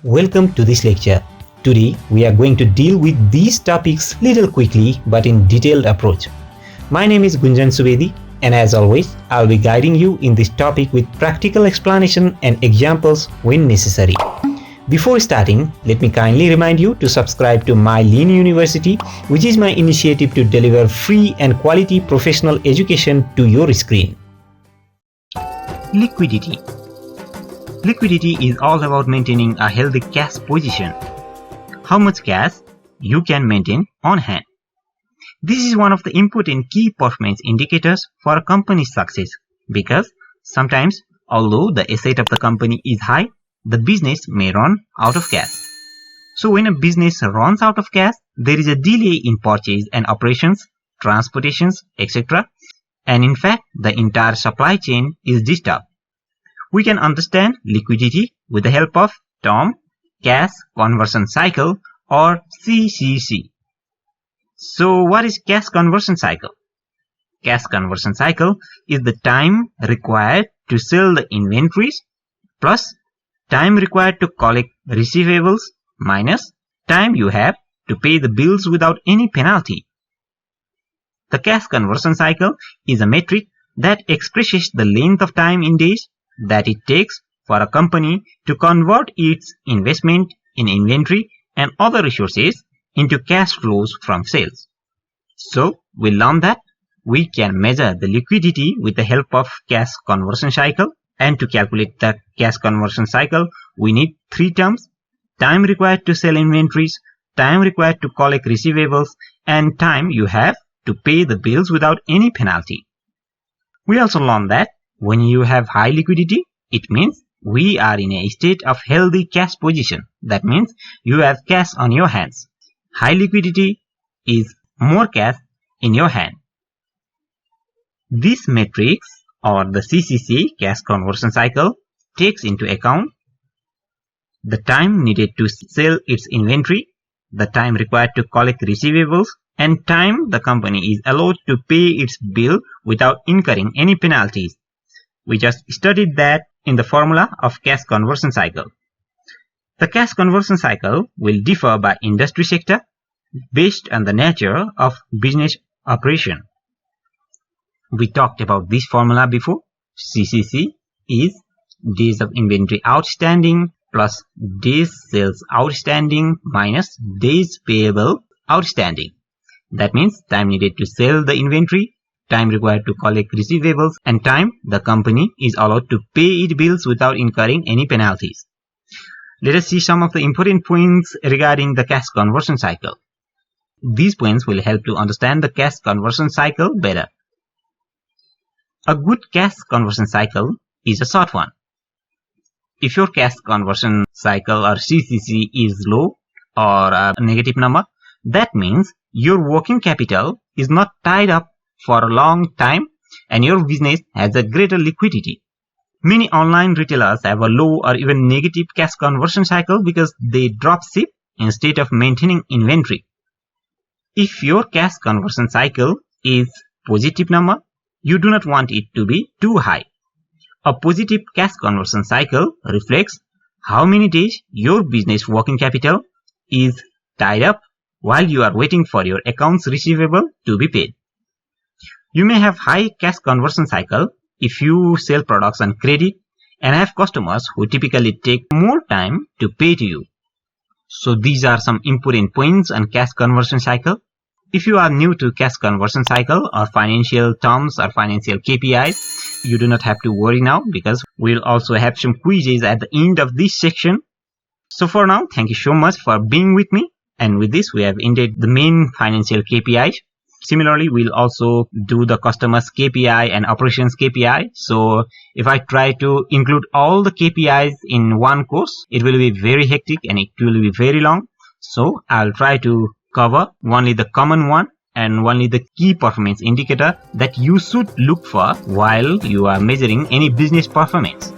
Welcome to this lecture. Today we are going to deal with these topics little quickly but in detailed approach. My name is Gunjan Subedi and as always I'll be guiding you in this topic with practical explanation and examples when necessary. Before starting, let me kindly remind you to subscribe to my Lean University, which is my initiative to deliver free and quality professional education to your screen. Liquidity. Liquidity is all about maintaining a healthy cash position. How much cash you can maintain on hand. This is one of the important key performance indicators for a company's success because sometimes, although the asset of the company is high, the business may run out of cash. So when a business runs out of cash, there is a delay in purchase and operations, transportations, etc. And in fact, the entire supply chain is disturbed. We can understand liquidity with the help of term cash conversion cycle or CCC. So what is cash conversion cycle? Cash conversion cycle is the time required to sell the inventories plus time required to collect receivables minus time you have to pay the bills without any penalty. The cash conversion cycle is a metric that expresses the length of time in days that it takes for a company to convert its investment in inventory and other resources into cash flows from sales. So we learned that we can measure the liquidity with the help of cash conversion cycle, and to calculate the cash conversion cycle we need three terms: time required to sell inventories, time required to collect receivables, and time you have to pay the bills without any penalty. We also learned that when you have high liquidity, it means we are in a state of healthy cash position. That means you have cash on your hands. High liquidity is more cash in your hand. This matrix or the CCC, cash conversion cycle, takes into account the time needed to sell its inventory, the time required to collect receivables, and time the company is allowed to pay its bill without incurring any penalties. We just studied that in the formula of cash conversion cycle. The cash conversion cycle will differ by industry sector based on the nature of business operation. We talked about this formula before. CCC is days of inventory outstanding plus days sales outstanding minus days payable outstanding. That means time needed to sell the inventory, time required to collect receivables, and time the company is allowed to pay its bills without incurring any penalties. Let us see some of the important points regarding the cash conversion cycle. These points will help to understand the cash conversion cycle better. A good cash conversion cycle is a short one. If your cash conversion cycle or CCC is low or a negative number, that means your working capital is not tied up for a long time and your business has a greater liquidity. Many online retailers have a low or even negative cash conversion cycle because they drop ship instead of maintaining inventory. If your cash conversion cycle is positive number, you do not want it to be too high. A positive cash conversion cycle reflects how many days your business working capital is tied up while you are waiting for your accounts receivable to be paid. You may have high cash conversion cycle if you sell products on credit and have customers who typically take more time to pay to you. So these are some important points on cash conversion cycle. If you are new to cash conversion cycle or financial terms or financial KPIs, you do not have to worry now because we'll also have some quizzes at the end of this section. So for now, thank you so much for being with me. And with this, we have ended the main financial KPIs. Similarly, we'll also do the customers KPI and operations KPI. So if I try to include all the KPIs in one course, it will be very hectic and it will be very long. So I'll try to cover only the common one and only the key performance indicator that you should look for while you are measuring any business performance.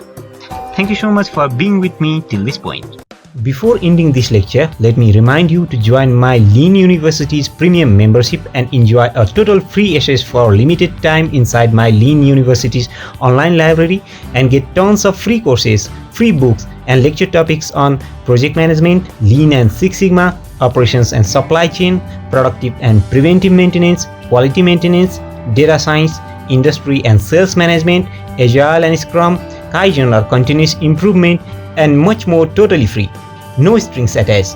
Thank you so much for being with me till this point. Before ending this lecture, let me remind you to join my Lean University's premium membership and enjoy a total free access for limited time inside my Lean University's online library and get tons of free courses free books and lecture topics on project management, Lean and Six Sigma, operations and supply chain, productive and preventive maintenance, quality maintenance, data science, industry and sales management, Agile and Scrum, Kaizen or continuous improvement, and much more totally free. No strings attached.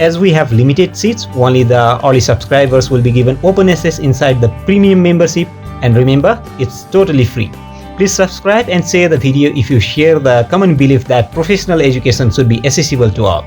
As we have limited seats, only the early subscribers will be given open access inside the premium membership, and remember, it's totally free. Please subscribe and share the video if you share the common belief that professional education should be accessible to all.